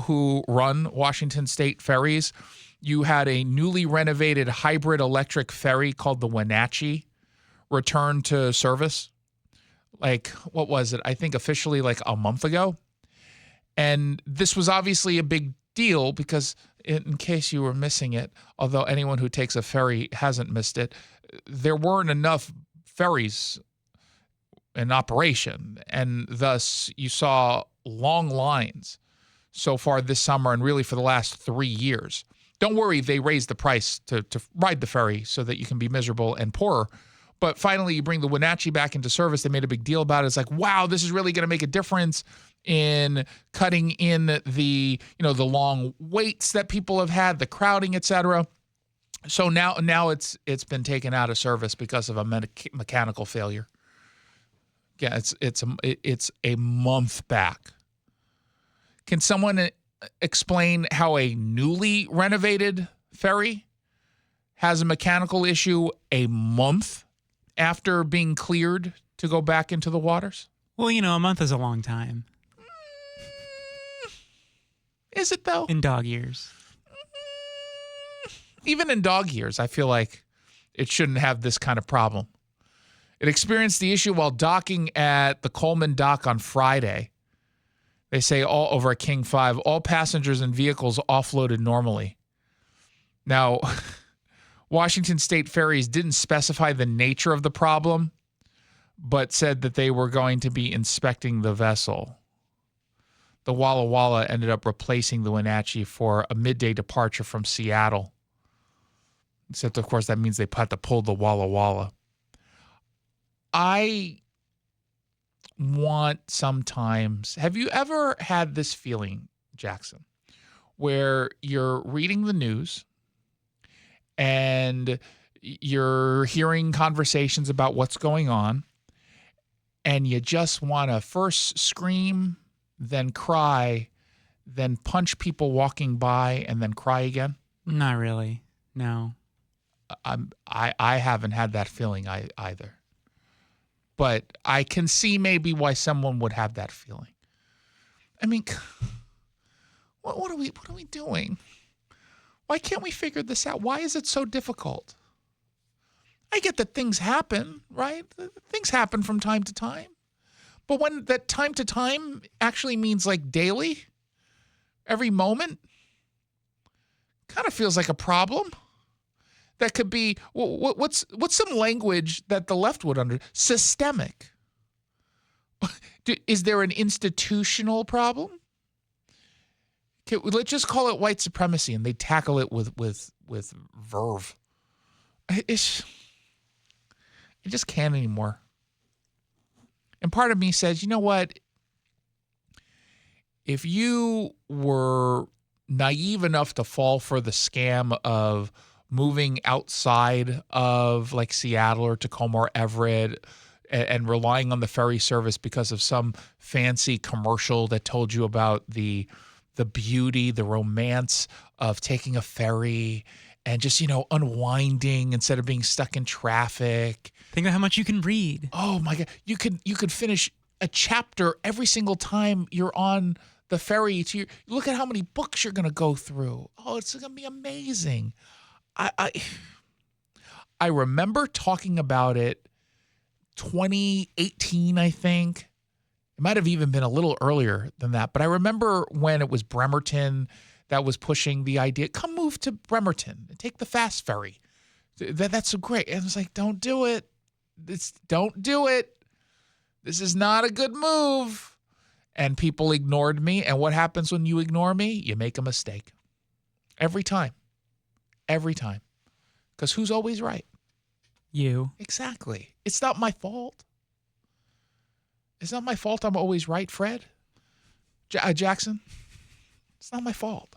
who run Washington State ferries, you had a newly renovated hybrid electric ferry called the Wenatchee return to service. Like, what was it? I think officially like a month ago. And this was obviously a big deal because, in case you were missing it, although anyone who takes a ferry hasn't missed it, there weren't enough ferries in operation. And thus you saw long lines so far this summer and really for the last 3 years. Don't worry, they raised the price to ride the ferry so that you can be miserable and poorer. But finally, you bring the Wenatchee back into service. They made a big deal about it. It's like, wow, this is really going to make a difference in cutting in the long waits that people have had, the crowding, et cetera. So now it's been taken out of service because of a mechanical failure. Yeah, it's a month back. Can someone explain how a newly renovated ferry has a mechanical issue a month after being cleared to go back into the waters? Well, a month is a long time. Is it, though? In dog years. Even in dog years, I feel like it shouldn't have this kind of problem. It experienced the issue while docking at the Coleman dock on Friday. They say all over at King 5, all passengers and vehicles offloaded normally. Now, Washington State Ferries didn't specify the nature of the problem, but said that they were going to be inspecting the vessel. The Walla Walla ended up replacing the Wenatchee for a midday departure from Seattle. Except, of course, that means they had to pull the Walla Walla. I want sometimes, have you ever had this feeling, Jackson, where you're reading the news and you're hearing conversations about what's going on and you just want to first scream, then cry, then punch people walking by and then cry again? Not really. No. I haven't had that feeling either. But I can see maybe why someone would have that feeling. I mean, what are we doing? Why can't we figure this out? Why is it so difficult? I get that things happen, right? Things happen from time to time. But when that time to time actually means like daily, every moment, kind of feels like a problem. That could be, what's some language that the left would under? Systemic. Is there an institutional problem? Okay, let's just call it white supremacy, and they tackle it with verve. I just can't anymore. And part of me says, you know what? If you were naive enough to fall for the scam of moving outside of like Seattle or Tacoma or Everett and relying on the ferry service because of some fancy commercial that told you about the beauty, the romance of taking a ferry and just, unwinding instead of being stuck in traffic. Think about how much you can read. Oh my God. You could finish a chapter every single time you're on the ferry. Look at how many books you're going to go through. Oh, it's going to be amazing. I remember talking about it 2018, I think. It might have even been a little earlier than that. But I remember when it was Bremerton that was pushing the idea, come move to Bremerton and take the fast ferry. That's so great. And I was like, don't do it. Don't do it. This is not a good move. And people ignored me. And what happens when you ignore me? You make a mistake. Every time. Every time. Because who's always right? You. Exactly. It's not my fault. It's not my fault I'm always right, Fred. Jackson. It's not my fault.